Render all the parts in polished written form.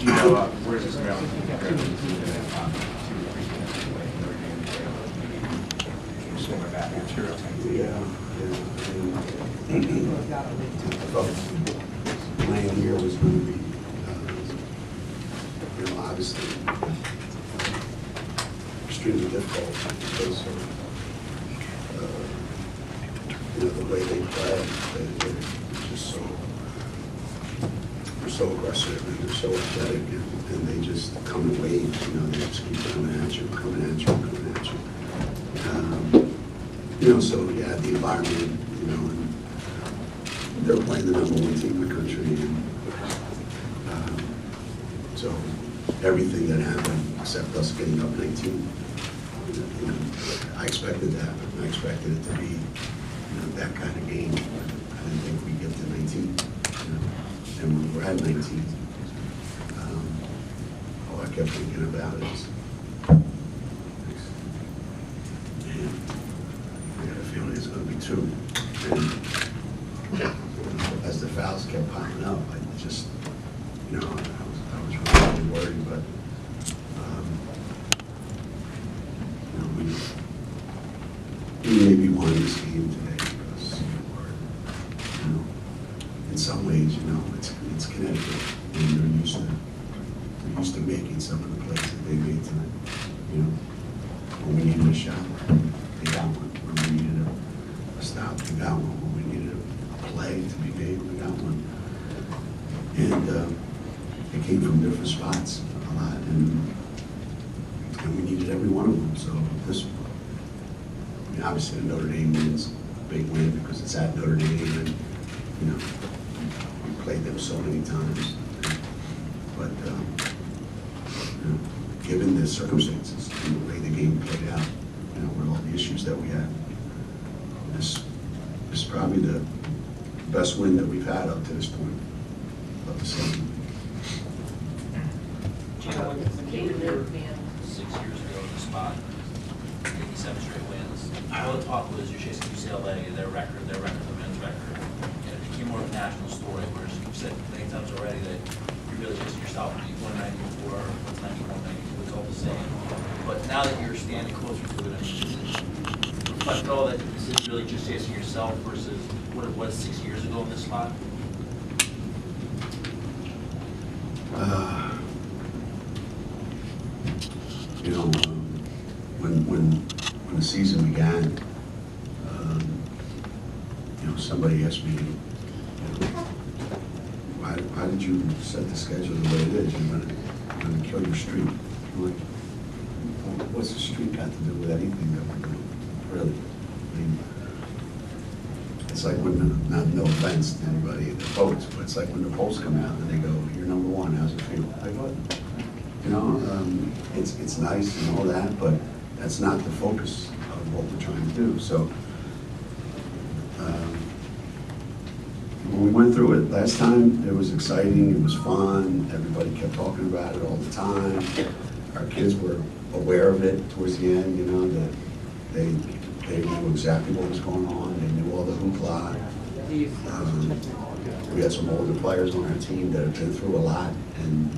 Geno, where's this Maryland team compared to the team that swinging back material? Yeah. I thought playing here was going to be, obviously extremely difficult because of, the way they play. They're just they're so aggressive and they're so athletic, and they just come in waves. They just keep coming at you, coming at you, coming at you. So yeah, the environment, and they're playing the #1 team in the country, and so everything that happened, except us getting up 19, I expected that. I expected it to be that kind of game. I didn't think we'd get to 19. And when we're at 19, all I kept thinking about is, man, I got a feeling it's going to be 2. And as the fouls kept piling up, I just, I was really worried, but we maybe won this game today because in some ways, it's Connecticut, and they're used to making some of the plays that they made tonight. When we needed a shot, they got one. When we needed a stop, they got one. When we needed a play to be made, we got one. And it came from different spots a lot, and we needed every one of them. So this, obviously the Notre Dame win's a big win because it's at Notre Dame, and we played them so many times. But given the circumstances and the way the game played out, with all the issues that we had, this is probably the best win that we've had up to this point of the season. Geno, when you were European 6 years ago in the spot, 87 straight wins, all the talk was you're chasing UCLA, their record, the men's record. And it became more of a national story, whereas you've said many times already that you're really chasing yourself. You won 94, what's 91, 92, it's all the same. But now that you're standing closer to it, does it reflect all that this is really just chasing yourself versus what it was 6 years ago in this spot? When the season began, somebody asked me, why did you set the schedule the way it is? You're going to kill your streak. I'm like, what's the streak got to do with anything that we're doing? Really? I mean, it's like when no offense to anybody in the votes, but it's like when the polls come out and they go, "You're #1. How's it feel?" Like what? It's nice and all that, but that's not the focus of what we're trying to do. So when we went through it last time, it was exciting, it was fun, everybody kept talking about it all the time. Our kids were aware of it towards the end, that they knew exactly what was going on, they knew all the hoopla. We had some older players on our team that had been through a lot, and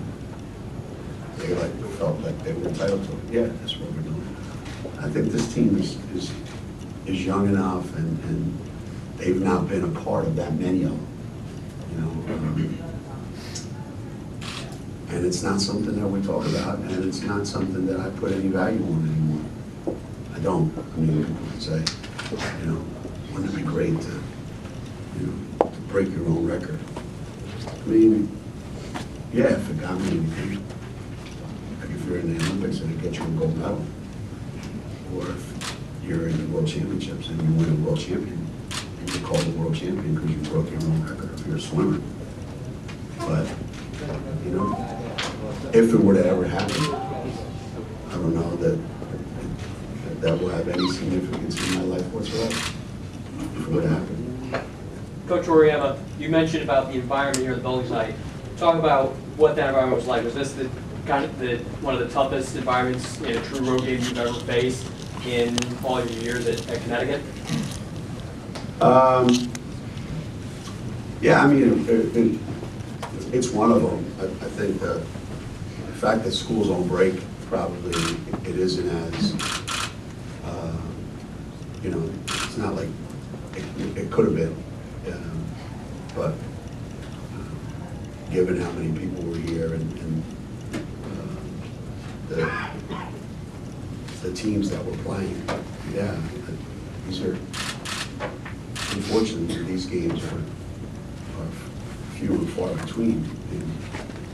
they felt like they were entitled to it. Yeah, that's what we're doing. I think this team is young enough, and they've not been a part of that many of them, and it's not something that we talk about, and it's not something that I put any value on anymore. I don't. I mean, people could say, wouldn't it be great to break your own record? I mean, yeah, if it got me anything, like if you're in the Olympics and it gets you a gold medal, or if you're in the World Championships and you win a world champion, and you're called a world champion because you broke your own record if you're a swimmer. But, if it were to ever happen, I don't know that will have any significance in my life whatsoever, if it were to happen. Coach Auriemma, you mentioned about the environment here at the building site. Talk about what that environment was like. Was this one of the toughest environments in a true road game you've ever faced in all your years at Connecticut? Yeah, I mean, it's one of them. I think that fact that school's on break, probably it isn't as, you know, it's not like, it could have been, but given how many people were here and the teams that were playing, yeah, these are, unfortunately, these games are few and far between in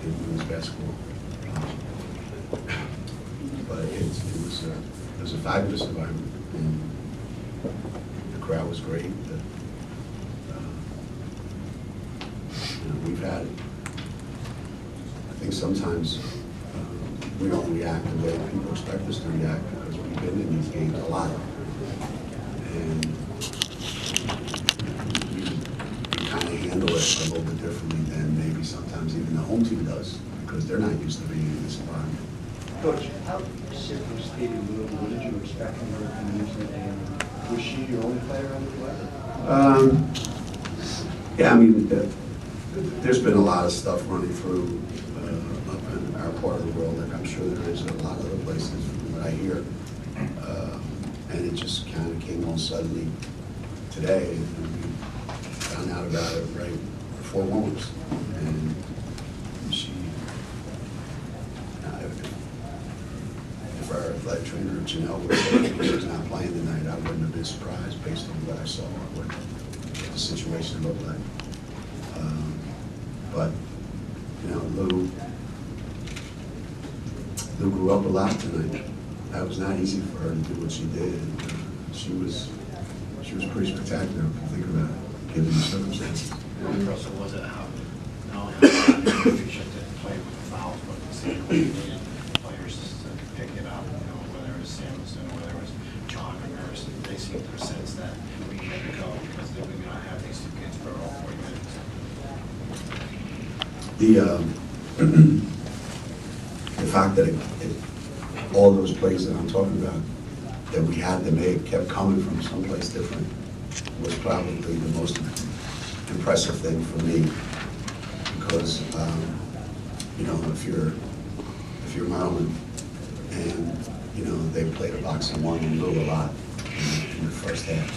women's basketball. But it was a fabulous environment, and the crowd was great. You know, we've had, I think sometimes we don't react the way people expect us to react because we've been in these games a lot. And we kind of handle it a little bit differently than maybe sometimes even the home team does, because they're not used to being in this environment. Coach, how sophisticated what did you expect from her coming into the game? Was she your only player on the floor? Yeah, I mean, there's been a lot of stuff running through up in our part of the world, like I'm sure there is in a lot of other places from what I hear. And it just kind of came on suddenly today, and we found out about it right before Warmers. And she, if our athletic trainer, Geno, would say she was not playing tonight, I wouldn't have been surprised based on what I saw, what the situation looked like. But, you know, Lou grew up a lot tonight. That was not easy for her to do what she did. She was pretty spectacular if you think about it, given the circumstances. How impressive was it how efficient to play with the fouls, but at the same time, you needed players to pick it up, you know, whether it was Samuelson or whether it was John or Nurse, they seemed to sense that we needed to go because they were going to have these two kids for all 40 minutes. The fact that all those plays that I'm talking about that we had to make kept coming from someplace different was probably the most impressive thing for me, because you know, if you're Maryland and you know they played a boxing one and Lou a lot in the first half,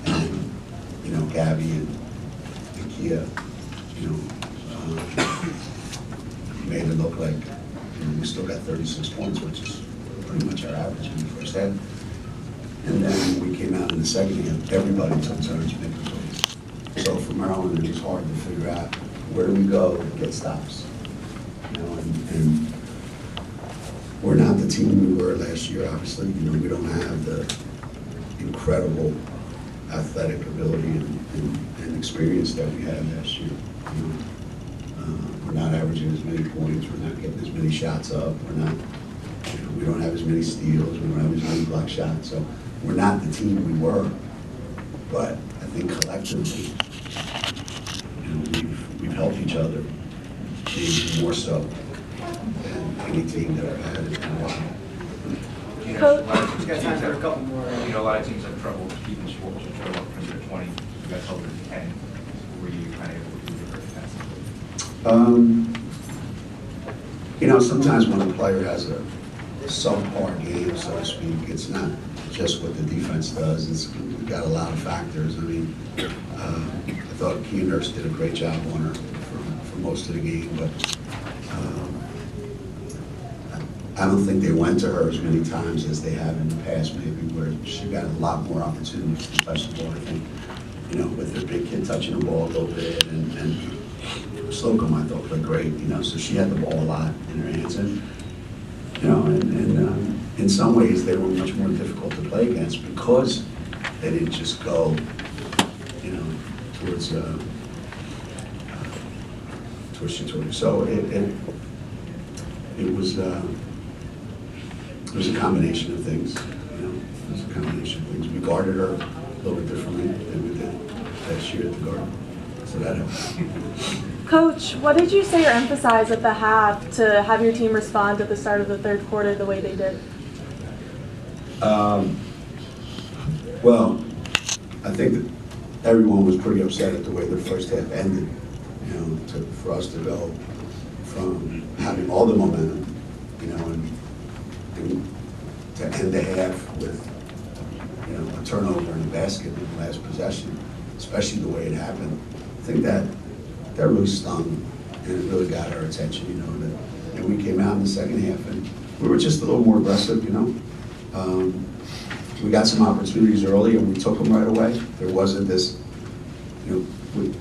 and you know Gabby and Kia, you know, made it look like we still got 36 points, which is pretty much our average in the first half. And then when we came out in the second half, everybody took turns making plays. So for Maryland, it was hard to figure out where do we go to get stops. You know, and we're not the team we were last year, obviously. You know, we don't have the incredible athletic ability and experience that we had last year. You know, we're not averaging as many points. We're not getting as many shots up. We're not. You know, we don't have as many steals. We don't have as many block shots. So we're not the team we were. But I think collectively, you know, we've helped each other, maybe more so than any team that I've had in a while. You know, Coach. a lot of teams Got time for a couple more. You know, a lot of teams have trouble keeping scores and trouble from their 20. You guys held it to 10. Were you kind of able to do it defensively? You know, sometimes when a player has a subpar game, so to speak, it's not just what the defense does. We've got a lot of factors. I mean, I thought Kia Nurse did a great job on her for most of the game, but I don't think they went to her as many times as they have in the past, maybe, where she got a lot more opportunities to touch the ball. I think, you know, with her big kid touching the ball a little bit, and Slocum, I thought, played great, you know, so she had the ball a lot in her hands. And, you know, and in some ways, they were much more difficult to play against because they didn't just go, you know, towards Shatory. So it was a combination of things, you know, it was a combination of things. We guarded her a little bit differently than we did last year at the Garden, so that helped. Coach, what did you say or emphasize at the half to have your team respond at the start of the third quarter the way they did? Well, I think that everyone was pretty upset at the way the first half ended. You know, for us to go from having all the momentum, you know, and to end the half with, you know, a turnover in the basket in the last possession, especially the way it happened. I think that really stung, and it really got our attention, you know, and we came out in the second half, and we were just a little more aggressive, you know. We got some opportunities early, and we took them right away. There wasn't this, you know,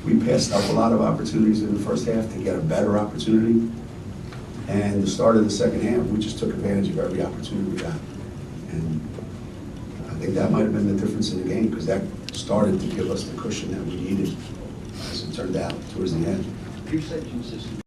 we passed up a lot of opportunities in the first half to get a better opportunity. And the start of the second half, we just took advantage of every opportunity we got. And I think that might have been the difference in the game, because that started to give us the cushion that we needed, as it turned out, towards the end. You said consistent.